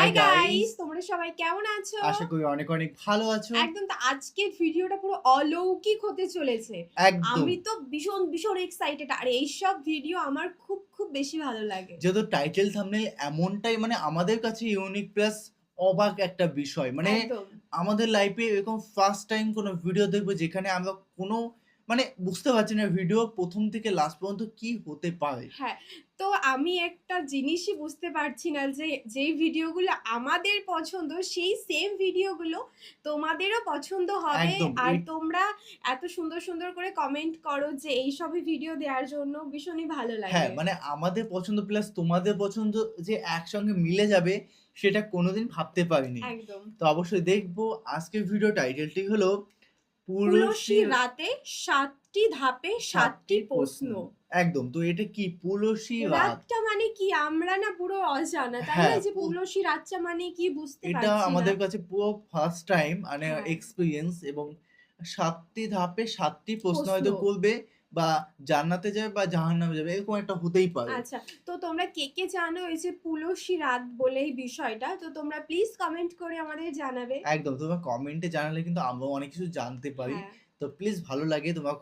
Hi guys, তোমরা সবাই কেমন আছো? আশা করি অনেক অনেক ভালো আছো। একদম। তো আজকের ভিডিওটা পুরো অলৌকিক হতে চলেছে। একদম। আমি তো ভীষণ ভীষণ এক্সাইটেড। আর এইসব ভিডিও আমার খুব খুব বেশি ভালো লাগে। যেহেতু টাইটেল থাম্বনেল এমনটাই আমাদের কাছে ইউনিক প্লাস অবাক একটা বিষয়। একদম। আমাদের লাইফে এরকম ফার্স্ট টাইম কোনো ভিডিও দেখবো যেখানে আমরা কোনো বুঝতে পারছি না ভিডিও ১ম থেকে লাস্ট পর্যন্ত কি হতে পারে। হ্যাঁ, তো আমি একটা জিনিসই বুঝতে পারছি না যে যেই ভিডিওগুলো আমাদের পছন্দ সেই সেম ভিডিওগুলো তোমাদেরও পছন্দ হবে। একদম। আর তোমরা এত সুন্দর সুন্দর করে কমেন্ট করো যে এইসবই ভিডিও দেওয়ার জন্য ভীষণই ভালো হ্যাঁ, লাগে। আমাদের পছন্দ প্লাস তোমাদের পছন্দ যে একসঙ্গে মিলে যাবে সেটা কোনোদিন ভাবতে পারিনি। একদম। তো অবশ্যই দেখবো। আজকের ভিডিও টাইটেলটি হলো পুলসী পুলসী রাতে ৭টি ধাপে ৭টি প্রশ্ন। একদম। তো এটা কি পুলসী রাত? রাতটা মানে কি? আমরা না পুরো অজানা, তাই না? হ্যাঁ, যে পুলসী রাতটা মানে কি বুঝতে এটা পারছি না। আমাদের কাছে পুরো ফার্স্ট টাইম হ্যাঁ। এক্সপেরিয়েন্স এবং ৭টি ধাপে ৭টি প্রশ্ন প্রশ্ন। হয়তো করবে বা জান্নাতে যাবে বা জাহান্নামে যাবে এরকম একটা হতেই পারে। আচ্ছা, তো তোমরা কে জানো এই যে পুলসী রাত বলে এই বিষয়টা? তো তোমরা প্লিজ কমেন্ট করে আমাদের জানাবে। একদম। তোমরা কমেন্টে জানালে কিন্তু আমরাও অনেক কিছু জানতে পারি। হ্যাঁ। তো প্লিজ ভালো লাগে তোমরা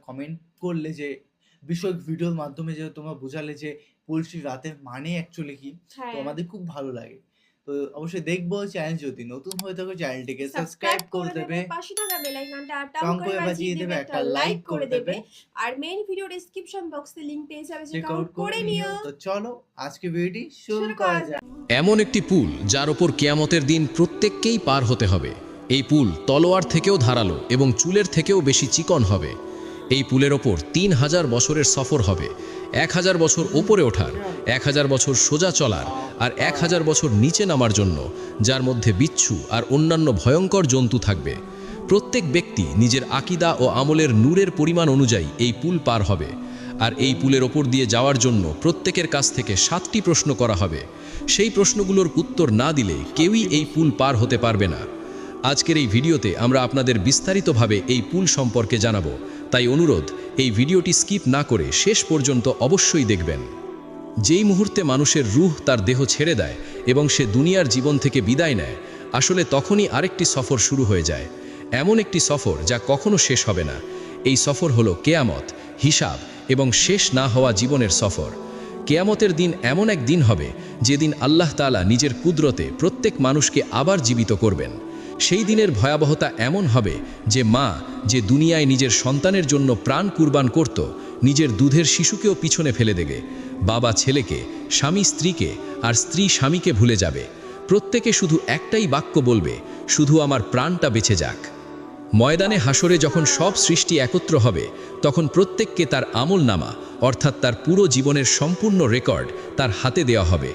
কমেন্ট করলে যে বিষয়ক ভিডিওর মাধ্যমে যে তোমরা বোঝালে যে পুলসী রাতের মানে অ্যাকচুয়ালি কি? তো হ্যাঁ। আমাদের খুব ভালো লাগে। তো অবশ্যই দেখবো। চ্যানেল যদি নতুন হয়ে থাকো চ্যানেলটিকে সাবস্ক্রাইব সাবস্ক্রাইব করে করে দেবে। দেবে, পাশে থাকা বেল আইকনটা টাং টং করে বাজিয়ে দেবে, একটা লাইক করে দেবে। আর মেইন ভিডিও ডেসক্রিপশন বক্সে লিংক পেয়ে যাবে, চেক আউট করে নিও। তো চলো আজকে ভিডিওটি শুরু শুরু করা করা যাক। এমন একটি পুল যার ওপর কিয়ামতের দিন প্রত্যেককেই পার হতে হবে। এই পুল তলোয়ার থেকেও ধারালো এবং চুলের থেকেও বেশি চিকন হবে। এই পুলের ওপর ৩,০০০ বছরের সফর হবে। ১,০০০ বছর ওপরে ওঠার, ১,০০০ বছর সোজা চলার আর ১,০০০ বছর নিচে নামার জন্য, যার মধ্যে বিচ্ছু আর অন্যান্য ভয়ঙ্কর জন্তু থাকবে। প্রত্যেক ব্যক্তি নিজের আকীদা ও আমলের নূরের পরিমাণ অনুযায়ী এই পুল পার হবে। আর এই পুলের ওপর দিয়ে যাওয়ার জন্য প্রত্যেকের কাছ থেকে ৭টি প্রশ্ন করা হবে। সেই প্রশ্নগুলোর উত্তর না দিলে কেউই এই পুল পার হতে পারবে না। আজকের এই ভিডিওতে আমরা আপনাদের বিস্তারিতভাবে এই পুল সম্পর্কে জানাবো, তাই অনুরোধ, এই ভিডিওটি স্কিপ না করে শেষ পর্যন্ত অবশ্যই দেখবেন। যেই মুহূর্তে মানুষের রূহ তার দেহ ছেড়ে দেয় এবং সে দুনিয়ার জীবন থেকে বিদায় নেয়, আসলে তখনই আরেকটি সফর শুরু হয়ে যায়। এমন একটি সফর যা কখনো শেষ হবে না। এই সফর হলো কেয়ামত, হিসাব এবং শেষ না হওয়া জীবনের সফর। কেয়ামতের দিন এমন এক দিন হবে যেদিন আল্লাহ তাআলা নিজের কুদরতে প্রত্যেক মানুষকে আবার জীবিত করবেন। সেই দিনের ভয়াবহতা এমন হবে যে মা যে দুনিয়ায় নিজের সন্তানের জন্য প্রাণ কুরবান করত, নিজের দুধের শিশুকেও পিছনে ফেলে দেবে। বাবা ছেলেকে, স্বামী স্ত্রীকে আর স্ত্রী স্বামীকে ভুলে যাবে। প্রত্যেকে শুধু একটাই বাক্য বলবে, শুধু আমার প্রাণটা বেঁচে যাক। ময়দানে হাসরে যখন সব সৃষ্টি একত্র হবে, তখন প্রত্যেককে তার আমলনামা অর্থাৎ তার পুরো জীবনের সম্পূর্ণ রেকর্ড তার হাতে দেওয়া হবে।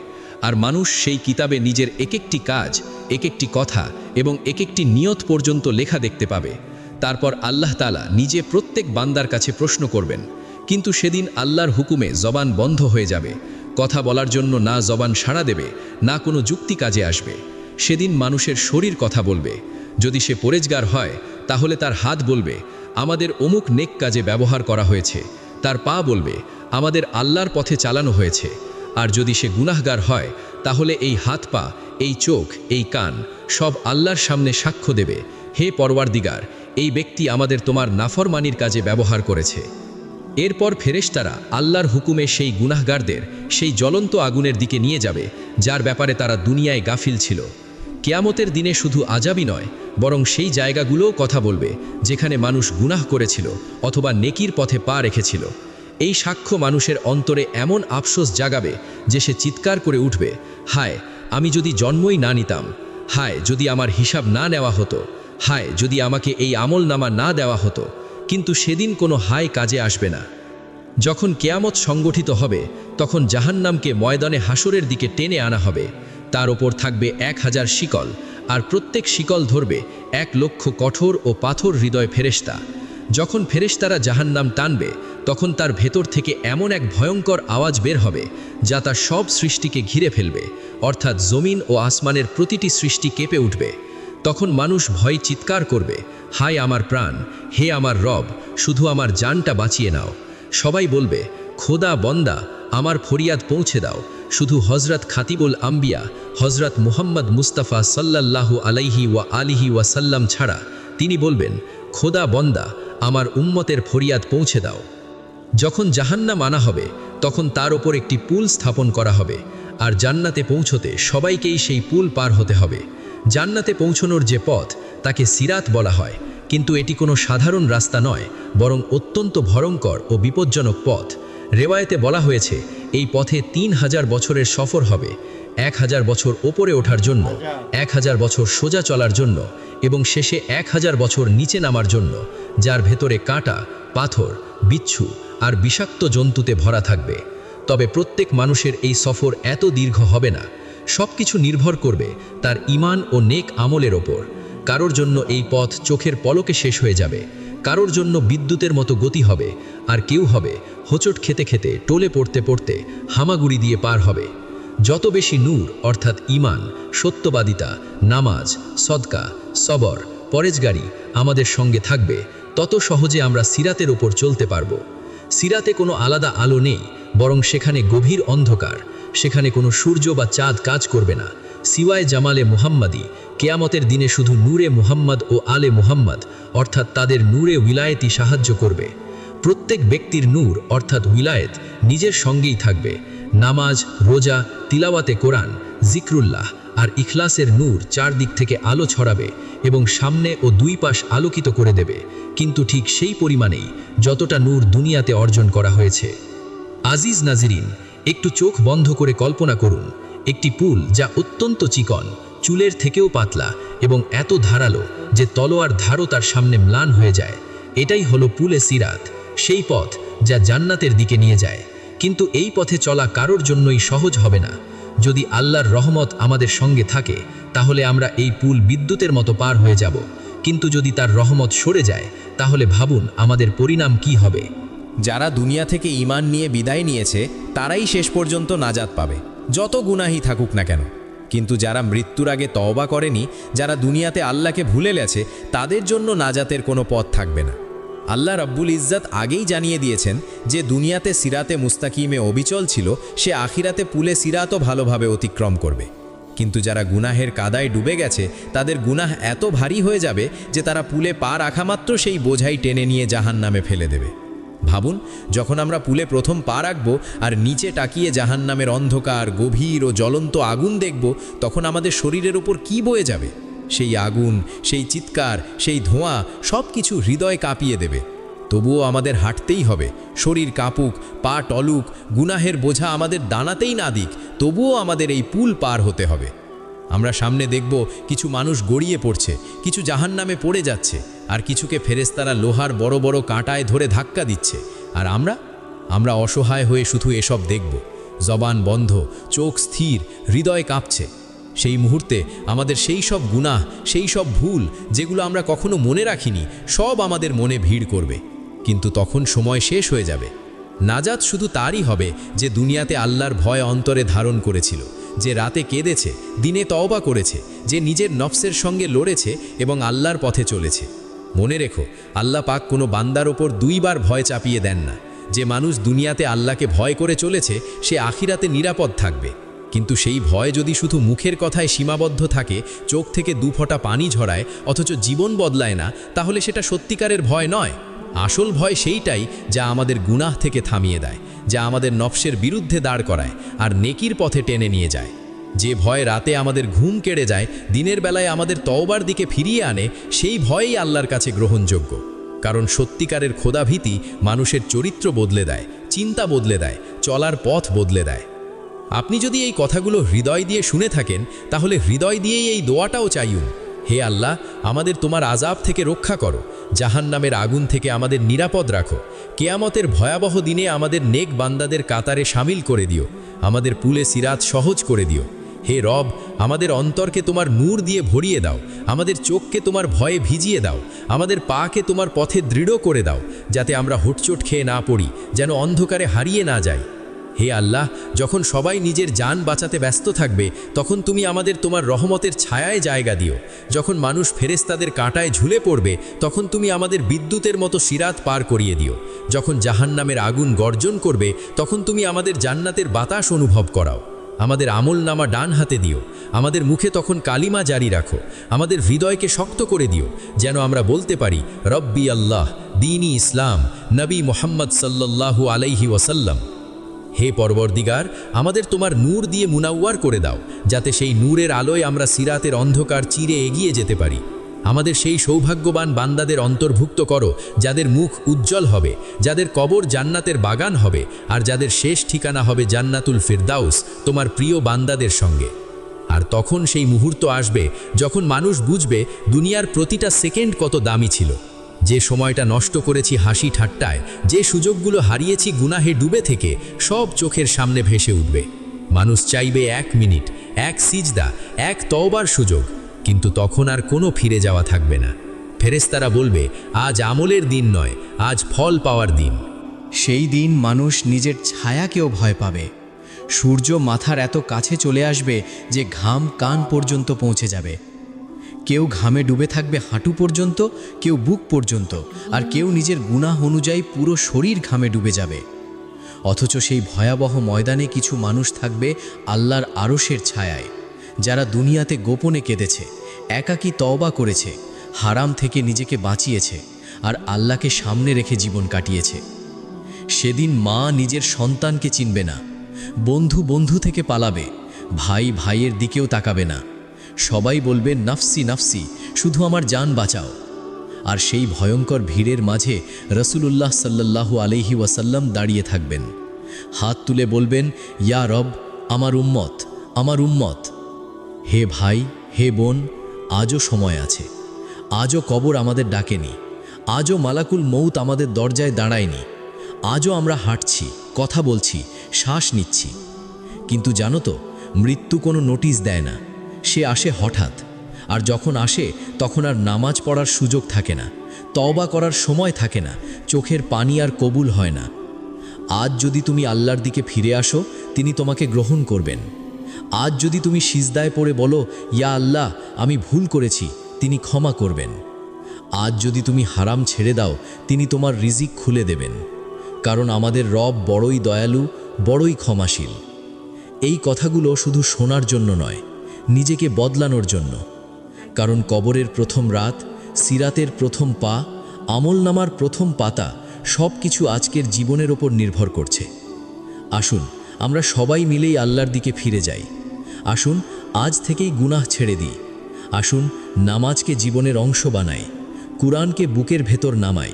আর মানুষ সেই কিতাবে নিজের এক একটি কাজ, এক একটি কথা এবং এক একটি নিয়ত পর্যন্ত লেখা দেখতে পাবে। তারপর আল্লাহ তাআলা নিজে প্রত্যেক বান্দার কাছে প্রশ্ন করবেন। কিন্তু সেদিন আল্লাহর হুকুমে জবান বন্ধ হয়ে যাবে। কথা বলার জন্য না জবান সাড়া দেবে, না কোনো যুক্তি কাজে আসবে। সেদিন মানুষের শরীর কথা বলবে। যদি সে পরেজগার হয় তাহলে তার হাত বলবে, আমাদের অমুক নেক কাজে ব্যবহার করা হয়েছে। তার পা বলবে, আমাদের আল্লাহর পথে চালানো হয়েছে। আর যদি সে গুনাহগার হয় তাহলে এই হাত পা, এই চোখ, এই কান সব আল্লাহর সামনে সাক্ষ্য দেবে, হে পরওয়ারদিগার, এই ব্যক্তি আমাদের তোমার নাফরমানির কাজে ব্যবহার করেছে। এরপর ফেরেশতারা আল্লাহর হুকুমে সেই গুনাহগারদের সেই জ্বলন্ত আগুনের দিকে নিয়ে যাবে, যার ব্যাপারে তারা দুনিয়ায় গাফিল ছিল। কিয়ামতের দিনে শুধু আযাবই নয়, বরং সেই জায়গাগুলোও কথা বলবে যেখানে মানুষ গুনাহ করেছিল অথবা নেকির পথে পা রেখেছিল। এই সাক্ষ্য মানুষের অন্তরে এমন আফসোস জাগাবে যে সে চিৎকার করে উঠবে, হায়, আমি যদি জন্মই না নিতাম, হায় যদি আমার হিসাব না নেওয়া হতো, হায় যদি আমাকে এই আমলনামা না দেওয়া হতো। কিন্তু সেদিন কোনো হায় কাজে আসবে না। যখন কেয়ামত সংগঠিত হবে তখন জাহান্নামকে ময়দানে হাসরের দিকে টেনে আনা হবে। তার ওপর থাকবে ১,০০০ শিকল, আর প্রত্যেক শিকল ধরবে ১,০০,০০০ কঠোর ও পাথর হৃদয় ফেরেশতা। যখন ফেরেশতারা জাহান্নাম টানবে তখন তার ভেতর থেকে এমন এক ভয়ঙ্কর আওয়াজ বের হবে যা তার সব সৃষ্টিকে ঘিরে ফেলবে, অর্থাৎ জমিন ও আসমানের প্রতিটি সৃষ্টি কেঁপে উঠবে। তখন মানুষ ভয় চিৎকার করবে, হায় আমার প্রাণ, হে আমার রব, শুধু আমার জানটা বাঁচিয়ে নাও। সবাই বলবে, খোদা বন্দা, আমার ফরিয়াদ পৌঁছে দাও। শুধু হজরত খাতিবুল আম্বিয়া হজরত মুহাম্মদ মুস্তাফা সাল্লাল্লাহু আলাইহি ওয়া আলিহি ওয়াসাল্লাম ছাড়া তিনি বলবেন, খোদা বন্দা, আমার উম্মতের ফরিয়াদ পৌঁছে দাও। যখন জাহান্নাম আনা হবে তখন তার ওপর একটি পুল স্থাপন করা হবে, আর জান্নাতে পৌঁছতে সবাইকেই সেই পুল পার হতে হবে। জান্নাতে পৌঁছনোর যে পথ তাকে সিরাত বলা হয়, কিন্তু এটি কোনো সাধারণ রাস্তা নয়, বরং অত্যন্ত ভয়ঙ্কর ও বিপজ্জনক পথ। রেওয়ায়েতে বলা হয়েছে এই পথে 3000 বছরের সফর হবে, 1000 বছর ওপরে ওঠার জন্য, 1000 বছর সোজা চলার জন্য এবং শেষে 1000 বছর নিচে নামার জন্য, যার ভেতরে কাঁটা, পাথর, বিচ্ছু আর বিষাক্ত জন্তুতে ভরা থাকবে। তবে প্রত্যেক মানুষের এই সফর এত দীর্ঘ হবে না। সব কিছু নির্ভর করবে তার ঈমান ও নেক আমলের ওপর। কারোর জন্য এই পথ চোখের পলকে শেষ হয়ে যাবে, কারোর জন্য বিদ্যুতের মতো গতি হবে, আর কেউ হবে হোঁচট খেতে খেতে টলে পড়তে পড়তে হামাগুড়ি দিয়ে পার হবে। যত বেশি নূর অর্থাৎ ঈমান, সত্যবাদিতা, নামাজ, সদকা, সবর, পরেজগারি আমাদের সঙ্গে থাকবে, তত সহজে আমরা সিরাতের ওপর চলতে পারব। সিরাতে কোনো আলাদা আলো নেই, বরং সেখানে গভীর অন্ধকার। সেখানে কোনো সূর্য বা চাঁদ কাজ করবে না। সিওয়ায়ে জামালে মুহাম্মাদি, কেয়ামতের দিনে শুধু নূরে মুহাম্মদ ও আলে মুহাম্মদ অর্থাৎ তাদের নূরে উইলায়েতই সাহায্য করবে। প্রত্যেক ব্যক্তির নূর অর্থাৎ উইলায়েত নিজের সঙ্গেই থাকবে। নামাজ, রোজা, তিলাওয়াতে কোরআন, জিক্রুল্লাহ আর ইখলাসের নূর চারদিক থেকে আলো ছড়াবে এবং সামনে ও দুই পাশ আলোকিত করে দেবে, কিন্তু ঠিক সেই পরিমাণেই যতটা নূর দুনিয়াতে অর্জন করা হয়েছে। আজিজ নাজিরিন, একটু চোখ বন্ধ করে কল্পনা করুন একটি পুল যা অত্যন্ত চিকন, চুলের থেকেও পাতলা এবং এত ধারালো যে তলোয়ার ধারও তার সামনে ম্লান হয়ে যায়। এটাই হলো পুলে সিরাত, সেই পথ যা জান্নাতের দিকে নিয়ে যায়। কিন্তু এই পথে চলা কারোর জন্যই সহজ হবে না। যদি আল্লাহর রহমত আমাদের সঙ্গে থাকে তাহলে আমরা এই পুল বিদ্যুতের মতো পার হয়ে যাব, কিন্তু যদি তার রহমত সরে যায় তাহলে ভাবুন আমাদের পরিণাম কি হবে। যারা দুনিয়া থেকে ঈমান নিয়ে বিদায় নিয়েছে তারাই শেষ পর্যন্ত নাজাত পাবে, যত গুনাহই থাকুক না কেন। কিন্তু যারা মৃত্যুর আগে তওবা করেনি, যারা দুনিয়াতে আল্লাহকে ভুলে গেছে, তাদের জন্য নাজাতের কোনো পথ থাকবে না। আল্লাহ রাব্বুল ইজ্জত আগেই জানিয়ে দিয়েছেন যে দুনিয়াতে সিরাতে মুস্তাকিমে অবিচল ছিল, সে আখিরাতে পুলে সিরাতও ভালোভাবে অতিক্রম করবে। কিন্তু যারা গুনাহের কাদায় ডুবে গেছে তাদের গুনাহ এত ভারী হয়ে যাবে যে তারা পুলে পা রাখা মাত্র সেই বোঝাই টেনে নিয়ে জাহান্নামে ফেলে দেবে। ভাবুন, যখন আমরা পুলে প্রথম পা রাখব আর নিচে তাকিয়ে জাহান্নামের অন্ধকার, গভীর ও জ্বলন্ত আগুন দেখব, তখন আমাদের শরীরের উপর কি বয়ে যাবে। সেই আগুন, সেই চিৎকার, সেই ধোঁয়া সব কিছু হৃদয় কাঁপিয়ে দেবে। তবুও আমাদের হাঁটতেই হবে, শরীর কাঁপুক, পা টলুক, গুনাহের বোঝা আমাদের দানাতেই না দিক, তবুও আমাদের এই পুল পার হতে হবে। আমরা সামনে দেখব কিছু মানুষ গড়িয়ে পড়ছে, কিছু জাহান্নামে পড়ে যাচ্ছে, আর কিছুকে ফেরেশতারা লোহার বড় বড় কাঁটায় ধরে ধাক্কা দিচ্ছে। আর আমরা অসহায় হয়ে শুধু এসব দেখব, জবান বন্ধ, চোখ স্থির, হৃদয় কাঁপছে। সেই মুহূর্তে আমাদের সেই সব গুনাহ, সেই সব ভুল যেগুলো আমরা কখনো মনে রাখিনি, সব আমাদের মনে ভিড় করবে। কিন্তু তখন সময় শেষ হয়ে যাবে। নাজাত শুধু তারই হবে যে দুনিয়াতে আল্লাহর ভয় অন্তরে ধারণ করেছিল, যে রাতে কেঁদেছে, দিনে তওবা করেছে, যে নিজের নফসের সঙ্গে লড়েছে এবং আল্লাহর পথে চলেছে। মনে রেখো, আল্লাহ পাক কোনো বান্দার ওপর দুইবার ভয় চাপিয়ে দেন না। যে মানুষ দুনিয়াতে আল্লাহকে ভয় করে চলেছে সে আখিরাতে নিরাপদ থাকবে। কিন্তু সেই ভয় যদি শুধু মুখের কথায় সীমাবদ্ধ থাকে, চোখ থেকে দুফোঁটা পানি ঝরায় অথচ জীবন বদলায় না, তাহলে সেটা সত্যিকারের ভয় নয়। আসল ভয় সেইটাই যা আমাদের গুনাহ থেকে থামিয়ে দেয়, যা আমাদের নফসের বিরুদ্ধে দাঁড় করায় আর নেকির পথে টেনে নিয়ে যায়। যে ভয় রাতে আমাদের ঘুম কেড়ে যায়, দিনের বেলায় আমাদের তওবার দিকে ফিরিয়ে আনে, সেই ভয়ই আল্লাহর কাছে গ্রহণযোগ্য। কারণ সত্যিকারের খোদাভীতি মানুষের চরিত্র বদলে দেয়, চিন্তা বদলে দেয়, চলার পথ বদলে দেয়। আপনি যদি এই কথাগুলো হৃদয় দিয়ে শুনে থাকেন তাহলে হৃদয় দিয়েই এই দোয়াটাও চাইুন, হে আল্লাহ, আমাদের তোমার আযাব থেকে রক্ষা করো, জাহান্নামের আগুন থেকে আমাদের নিরাপদ রাখো, কিয়ামতের ভয়াবহ দিনে আমাদের নেক বান্দাদের কাতারে শামিল করে দিও, আমাদের পুলে সিরাত সহজ করে দিও। হে রব, আমাদের অন্তরকে তোমার নূর দিয়ে ভরিয়ে দাও, আমাদের চোখকে তোমার ভয়ে ভিজিয়ে দাও, আমাদের পাকে তোমার পথে দৃঢ় করে দাও, যাতে আমরা হুটচট খেয়ে না পড়ি, যেন অন্ধকারে হারিয়ে না যাই। হে আল্লাহ, যখন সবাই নিজের জান বাঁচাতে ব্যস্ত থাকবে তখন তুমি আমাদের তোমার রহমতের ছায়ায় জায়গা দিও। যখন মানুষ ফেরেশতাদের কাঁটায় ঝুলে পড়বে তখন তুমি আমাদের বিদ্যুতের মতো সিরাত পার করিয়ে দিও। যখন জাহান্নামের আগুন গর্জন করবে তখন তুমি আমাদের জান্নাতের বাতাস অনুভব করাও। আমাদের আমলনামা ডান হাতে দিও, আমাদের মুখে তখন কালিমা জারি রাখো, আমাদের হৃদয়কে শক্ত করে দিও, যেন আমরা বলতে পারি রব্বি আল্লাহ, দ্বীনি ইসলাম, নবী মুহাম্মদ সাল্লাল্লাহু আলাইহি ওয়াসাল্লাম। হে পরবর্তীগার, আমাদের তোমার নূর দিয়ে মুনাওয়ার করে দাও, যাতে সেই নূরের আলোয় আমরা সিরাতের অন্ধকার চিরে এগিয়ে যেতে পারি। আমাদের সেই সৌভাগ্যবান বান্দাদের অন্তর্ভুক্ত করো, যাদের মুখ উজ্জ্বল হবে, যাদের কবর জান্নাতের বাগান হবে, আর যাদের শেষ ঠিকানা হবে জান্নাতুল ফিরদাউস, তোমার প্রিয় বান্দাদের সঙ্গে। আর তখন সেই মুহূর্ত আসবে যখন মানুষ বুঝবে দুনিয়ার প্রতিটা সেকেন্ড কত দামি ছিল। যে সময়টা নষ্ট করেছি হাসি ঠাট্টায়, যে সুযোগগুলো হারিয়েছি গুনাহে ডুবে থেকে, সব চোখের সামনে ভেসে উঠবে। মানুষ চাইবে 1 মিনিট, 1 সিজদা, 1 তওবার সুযোগ, কিন্তু তখন আর কোনো ফিরে যাওয়া থাকবে না। ফেরেশতারা বলবে, আজ আমলের দিন নয়, আজ ফল পাওয়ার দিন। সেই দিন মানুষ নিজের ছায়াকেও ভয় পাবে। সূর্য মাথার এত কাছে চলে আসবে যে ঘাম কান পর্যন্ত পৌঁছে যাবে। কেউ ঘামে ডুবে থাকবে হাঁটু পর্যন্ত, কেউ বুক পর্যন্ত, আর কেউ নিজের গুনাহ অনুযায়ী পুরো শরীর ঘামে ডুবে যাবে। অথচ সেই ভয়াবহ ময়দানে কিছু মানুষ থাকবে আল্লাহর আরশের ছায়ায়, যারা দুনিয়াতে গোপনে কেঁদেছে, একাকী তওবা করেছে, হারাম থেকে নিজেকে বাঁচিয়েছে, আর আল্লাহকে সামনে রেখে জীবন কাটিয়েছে। সেদিন মা নিজের সন্তানকে চিনবে না, বন্ধু বন্ধু থেকে পালাবে, ভাই ভাইয়ের দিকেও তাকাবে না। সবাই বলবে নাফসি নাফসি, শুধু আমার জান বাঁচাও। আর সেই ভয়ঙ্কর ভিড়ের মাঝে রাসূলুল্লাহ সাল্লাল্লাহু আলাইহি ওয়াসাল্লাম দাঁড়িয়ে থাকবেন, হাত তুলে বলবেন, ইয়া রব, আমার উম্মত, আমার উম্মত। হে ভাই, হে বোন, আজও সময় আছে। আজও কবর আমাদের ডাকেনি, আজও মালাকুল মৌত আমাদের দরজায় দাঁড়ায়নি। আজও আমরা হাঁটছি, কথা বলছি, শ্বাস নিচ্ছি। কিন্তু জানো তো, মৃত্যু কোনো নোটিশ দেয় না, সে আসে হঠাৎ। আর যখন আসে তখন আর নামাজ পড়ার সুযোগ থাকে না, তওবা করার সময় থাকে না, চোখের পানি আর কবুল হয় না। আজ যদি তুমি আল্লাহর দিকে ফিরে আসো, তিনি তোমাকে গ্রহণ করবেন। আজ যদি তুমি সিজদায় পড়ে বলো, ইয়া আল্লাহ, আমি ভুল করেছি, তিনি ক্ষমা করবেন। আজ যদি তুমি হারাম ছেড়ে দাও, তিনি তোমার রিজিক খুলে দেবেন। কারণ আমাদের রব বড়ই দয়ালু, বড়ই ক্ষমাশীল। এই কথাগুলো শুধু শোনার জন্য নয়, নিজেকে বদলানোর জন্য। কারণ কবরের প্রথম রাত, সিরাতের প্রথম পা, আমলনামার প্রথম পাতা, সব কিছু আজকের জীবনের ওপর নির্ভর করছে। আসুন আমরা সবাই মিলেই আল্লাহর দিকে ফিরে যাই। আসুন আজ থেকেই গুনাহ ছেড়ে দিই। আসুন নামাজকে জীবনের অংশ বানাই, কুরআনকে বুকের ভেতর নামাই,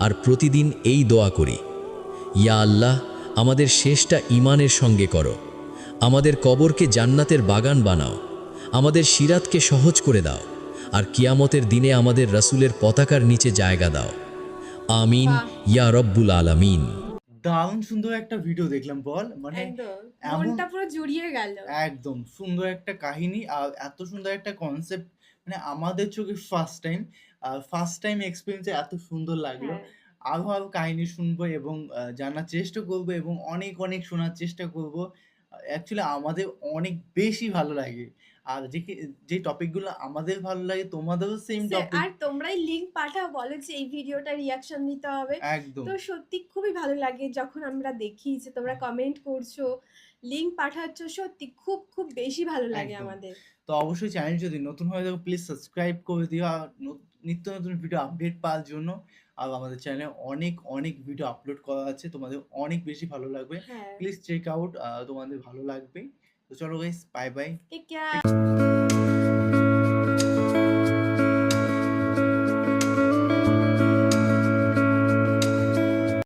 আর প্রতিদিন এই দোয়া করি, ইয়া আল্লাহ, আমাদের শেষটা ঈমানের সঙ্গে করো, আমাদের কবরকে জান্নাতের বাগান বানাও, আমাদের সিরাতকে সহজ করে দাও, আর কিয়ামতের দিনে আমাদের রাসূলের পতাকার নিচে জায়গা দাও। আমিন ইয়া রব্বুল আলামিন। দারুণ সুন্দর একটা ভিডিও দেখলাম বল, মানে একদম এমন মনটা পুরো জুড়িয়ে গেল। একদম সুন্দর একটা কাহিনী আর এত সুন্দর একটা কনসেপ্ট, মানে আমাদের চোখে ফার্স্ট টাইম এক্সপিরিয়েন্সে এত সুন্দর লাগলো। হ্যাঁ, আরো আরো কাহিনী শুনবো এবং জানার চেষ্টা করবো এবং অনেক অনেক শোনার চেষ্টা করবো। অ্যাকচুয়ালি আমাদের অনেক বেশি ভালো লাগে, আর যে টপিকগুলো আমাদের ভালো লাগে তোমাদেরও সেম টপিক। আর তোমরাই লিংক পাঠাও, বলো যে এই ভিডিওটা রিয়াকশন দিতে হবে। একদম তো সত্যি খুবই ভালো লাগে যখন আমরা দেখি যে তোমরা কমেন্ট করছো, লিংক পাঠাচ্ছ, সত্যি খুব খুব বেশি ভালো লাগে একদম। আমাদের। তো অবশ্যই চ্যানেল যদি নতুন হয়ে থাকো প্লিজ সাবস্ক্রাইব করে দিও, আর নিত্য নতুন ভিডিও আপডেট পাওয়ার জন্য। আর আমাদের চ্যানেলে অনেক অনেক ভিডিও আপলোড করা আছে, তোমাদের অনেক বেশি ভালো লাগবে। হ্যাঁ, প্লিজ চেক আউট, তোমাদের ভালো লাগবে। তো চলো guys, bye bye. Take care.